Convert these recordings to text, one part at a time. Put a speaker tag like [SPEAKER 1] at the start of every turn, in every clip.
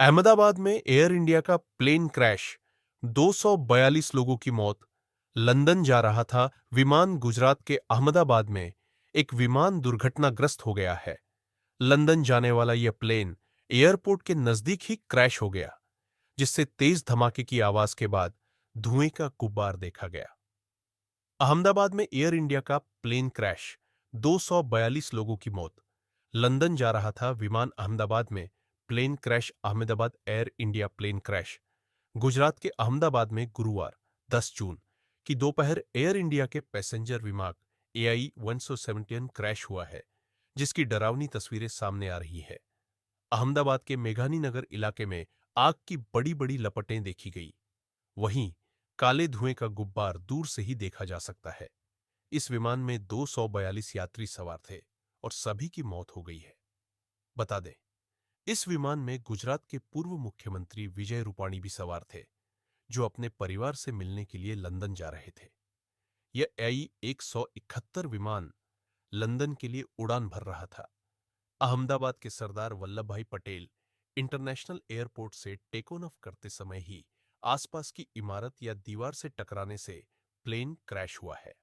[SPEAKER 1] अहमदाबाद में air India का plane crash, 242 लोगों की मौत। लंदन जा रहा था विमान गुजरात के अहमदाबाद में एक विमान दुर्घटनाग्रस्त हो गया है। लंदन जाने वाला यह प्लेन एयरपोर्ट के नजदीक ही क्रैश हो गया, जिससे तेज धमाके की आवाज के बाद धुएं का गुब्बार देखा गया। अहमदाबाद में एयर इंडिया का प्लेन क्रैश, 242 लोगों की मौत। लंदन जा रहा था विमान अहमदाबाद में plane crash. Ahmedabad Air India plane crash Gujarat के अहमदाबाद में गुरुवार 10 जून की दोपहर एयर इंडिया के पैसेंजर विमान AI 117 क्रैश हुआ है, जिसकी डरावनी तस्वीरें सामने आ रही है। अहमदाबाद के मेघानी नगर इलाके में आग की बड़ी बड़ी लपटें देखी गई। वहीं काले धुएं का गुब्बार दूर से ही देखा जा सकता है। इस विमान में 242 यात्री सवार थे और सभी की मौत हो गई है। बता दें, इस विमान में गुजरात के पूर्व मुख्यमंत्री विजय रूपाणी भी सवार थे, जो अपने परिवार से मिलने के लिए लंदन जा रहे थे। यह AI-171 विमान लंदन के लिए उड़ान भर रहा था। अहमदाबाद के सरदार वल्लभ भाई पटेल इंटरनेशनल एयरपोर्ट से टेक ऑफ करते समय ही आसपास की इमारत या दीवार से टकराने से प्लेन क्रैश हुआ है।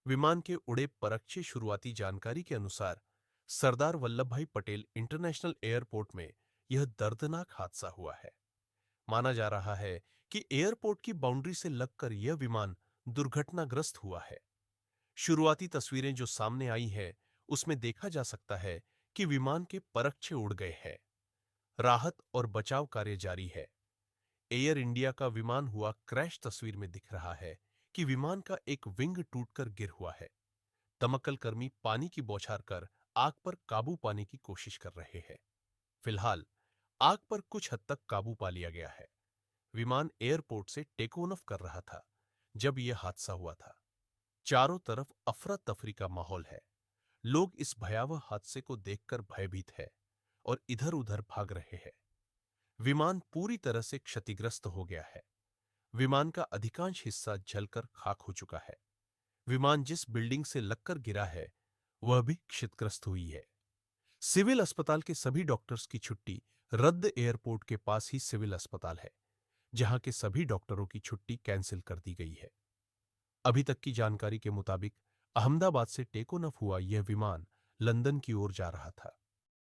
[SPEAKER 1] विमान के उड़े परखचे शुरुआती जानकारी के अनुसार सरदार वल्लभ भाई पटेल इंटरनेशनल एयरपोर्ट में यह दर्दनाक हादसा हुआ है। माना जा रहा है कि एयरपोर्ट की बाउंड्री से लगकर यह विमान दुर्घटनाग्रस्त हुआ है। शुरुआती तस्वीरें जो सामने आई है, उसमें देखा जा सकता है कि विमान के परखचे उड़ गए हैं। राहत और बचाव कार्य जारी है। एयर इंडिया का विमान हुआ क्रैश तस्वीर में दिख रहा है कि विमान का एक विंग टूटकर गिर हुआ है। दमकल कर्मी पानी की बौछार कर आग पर काबू पाने की कोशिश कर रहे हैं। फिलहाल आग पर कुछ हद तक काबू पा लिया गया है। विमान एयरपोर्ट से टेक ऑफ कर रहा था जब यह हादसा हुआ था। चारों तरफ अफरा तफरी का माहौल है। लोग इस भयावह हादसे को देखकर भयभीत है और इधर उधर भाग रहे हैं। विमान पूरी तरह से क्षतिग्रस्त हो गया है। विमान का अधिकांश हिस्सा जलकर खाक हो चुका है। विमान जिस बिल्डिंग से लगकर गिरा है, वह भी क्षतिग्रस्त हुई है। सिविल अस्पताल के सभी डॉक्टर्स की छुट्टी रद्द। एयरपोर्ट के पास ही सिविल अस्पताल है, जहां के सभी डॉक्टरों की छुट्टी कैंसिल कर दी गई है। अभी तक की जानकारी के मुताबिक अहमदाबाद से टेक ऑफ हुआ यह विमान लंदन की ओर जा रहा था।